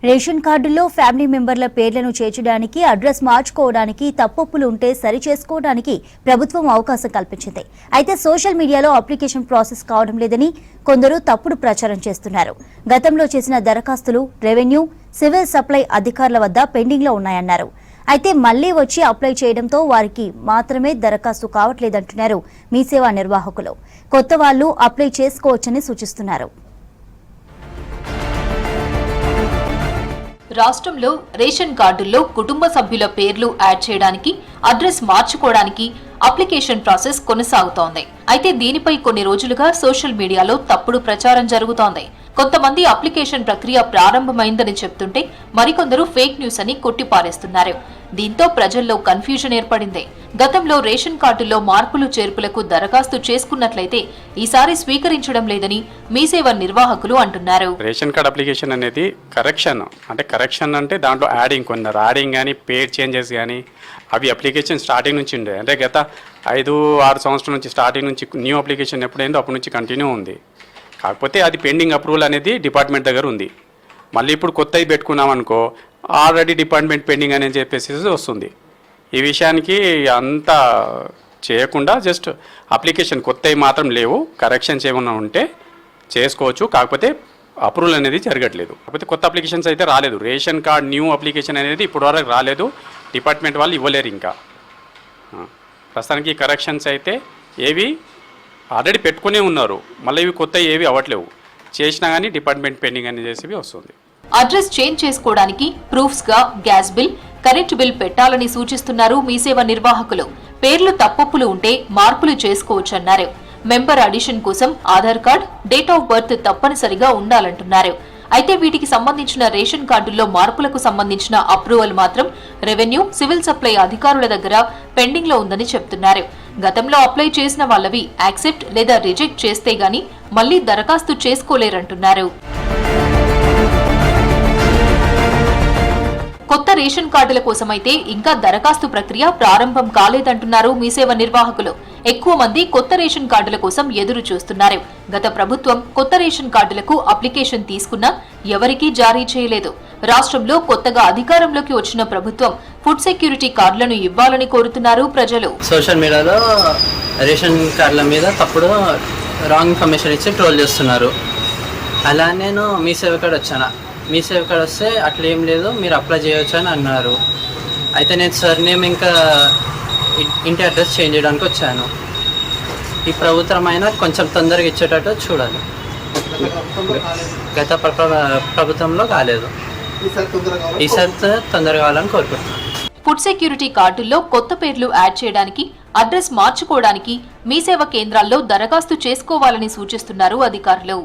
Ration కార్డుల్లో family మెంబర్ల పేర్లను చేర్చడానికి, address మార్చుకోవడానికి, తప్పొప్పులు ఉంటే సరి చేసుకోవడానికి ప్రభుత్వం అవకాశం కల్పించింది. అయితే సోషల్ మీడియాలో అప్లికేషన్ ప్రాసెస్ కావడం లేదని కొందరు తప్పుడు ప్రచారం చేస్తున్నారు. గతంలో చేసిన దరఖాస్తులు రెవెన్యూ, సివిల్ సప్లై అధికారుల వద్ద పెండింగ్లో ఉన్నాయన్నారు. అయితే మళ్లీ వచ్చి అప్లై చేయడంతో వారికి మాత్రమే దరఖాస్తు కావట్లేదంటున్నారు మీ సేవా నిర్వాహకులు. కొత్త వాళ్లు అప్లై చేసుకోవచ్చని సూచిస్తున్నారు. రాష్ట్రంలో రేషన్ కార్డుల్లో కుటుంబ సభ్యుల పేర్లు యాడ్ చేయడానికి, అడ్రస్ మార్చుకోవడానికి అప్లికేషన్ ప్రాసెస్ కొనసాగుతోంది. అయితే దీనిపై కొన్ని రోజులుగా సోషల్ మీడియాలో తప్పుడు ప్రచారం జరుగుతోంది. కొంతమంది అప్లికేషన్ ప్రక్రియ ప్రారంభమైందని చెప్తుంటే మరికొందరు ఫేక్ న్యూస్ అని కొట్టిపారేస్తున్నారు. దీంతో ప్రజల్లో కన్ఫ్యూజన్ ఏర్పడింది. గతంలో రేషన్ కార్డుల్లో మార్పులు చేర్పులకు దరఖాస్తు చేసుకున్నట్లయితే ఈసారి స్వీకరించడం లేదని మీ సేవ నిర్వాహకులు అంటున్నారు. రేషన్ కార్డ్ అప్లికేషన్ అనేది కరెక్షన్ అంటే దాంట్లో యాడింగ్ కానీ పేడ్ చేంజెస్ కానీ అవి అప్లికేషన్ స్టార్టింగ్ నుంచి ఉండే, అంటే గత 5-6 సంవత్సరాల నుంచి స్టార్టింగ్ నుంచి న్యూ అప్లికేషన్ ఎప్పుడైందో అప్పటి నుంచి కంటిన్యూ ఉంది. కాకపోతే అది పెండింగ్ అప్రూవల్ అనేది డిపార్ట్మెంట్ దగ్గర ఉంది. మళ్ళీ ఇప్పుడు కొత్తవి పెట్టుకున్నాం అనుకో, ఆల్రెడీ డిపార్ట్మెంట్ పెండింగ్ అని చెప్పేసి వస్తుంది. ఈ విషయానికి అంతా చేయకుండా జస్ట్ అప్లికేషన్ కొత్తవి మాత్రం లేవు, కరెక్షన్స్ ఏమైనా ఉంటే చేసుకోవచ్చు. కాకపోతే అప్రూవల్ అనేది జరగట్లేదు. కాకపోతే కొత్త అప్లికేషన్స్ అయితే రాలేదు. రేషన్ కార్డ్ న్యూ అప్లికేషన్ అనేది ఇప్పటివరకు రాలేదు. డిపార్ట్మెంట్ వాళ్ళు ఇవ్వలేరు. ఇంకా ప్రస్తుతానికి కరెక్షన్స్ అయితే ఏవి ఆల్రెడీ పెట్టుకునే ఉన్నారు, మళ్ళీ ఇవి కొత్త ఏవి అవ్వట్లేవు. చేసినా కానీ డిపార్ట్మెంట్ పెండింగ్ అని చేసేవి వస్తుంది. అడ్రస్ చేంజ్ చేసుకోవడానికి ప్రూఫ్స్ గా గ్యాస్ బిల్, కరెంట్ బిల్ పెట్టాలని సూచిస్తున్నారు మీ సేవ నిర్వాహకులు. పేర్లు తప్పొప్పులు ఉంటే మార్పులు చేసుకోవచ్చన్నారు. మెంబర్ అడిషన్ కోసం Aadhaar card, date of birth తప్పనిసరిగా ఉండాలంటున్నారు. అయితే వీటికి సంబంధించిన రేషన్ కార్డుల్లో మార్పులకు సంబంధించిన అప్రూవల్ మాత్రం రెవెన్యూ, సివిల్ సప్లై అధికారుల దగ్గర పెండింగ్ లో ఉందని చెప్తున్నారు. గతంలో అప్లై చేసిన వాళ్ళవి యాక్సెప్ట్ లేదా రిజెక్ట్ చేస్తే గానీ మళ్లీ దరఖాస్తు చేసుకోలేరంటున్నారు. కొత్త రేషన్ కార్డుల కోసమైతే ఇంకా దరఖాస్తు ప్రక్రియ ప్రారంభం కాలేదంటున్నారు మీ సేవ నిర్వాహకులు. ఎక్కువ మంది కొత్త రేషన్ కార్డుల కోసం ఎదురు చూస్తున్నారు. గత ప్రభుత్వం కొత్త రేషన్ కార్డులకు అప్లికేషన్ తీసుకున్నా ఎవరికీ జారీ చేయలేదు. రాష్ట్రంలో కొత్తగా అధికారంలోకి వచ్చిన ప్రభుత్వం ఫుడ్ సెక్యూరిటీ కార్డులను ఇవ్వాలని కోరుతున్నారు ప్రజలు. సోషల్ మీడియాలో రేషన్ కార్డుల మీద తప్పుడు రాంగ్ ఇన్ఫర్మేషన్ ఇచ్చి ట్రోల్ చేస్తున్నారు. అలా నేను మీ సేవ కార్డు వచ్చాను. మీ సేవ కార్డు వస్తే అట్లా ఏం లేదు, మీరు అప్లై చేయవచ్చు అని అన్నారు. అయితే నేను సర్నేమ్ ఇంకా ఇంటి అడ్రస్ చేంజ్ చేయడానికి వచ్చాను. ఈ ప్రభుత్వం అయినా కొంచెం తొందరగా ఇచ్చేటట్టు చూడాలి. గత ప్రభుత్వంలో కాలేదు, ఈసారి తొందరగా కావాలని కోరుకుంటున్నాను. ఫుడ్ సెక్యూరిటీ కార్డుల్లో కొత్త పేర్లు యాడ్ చేయడానికి, అడ్రస్ మార్చుకోవడానికి మీ సేవ కేంద్రాల్లో దరఖాస్తు చేసుకోవాలని సూచిస్తున్నారు అధికారులు.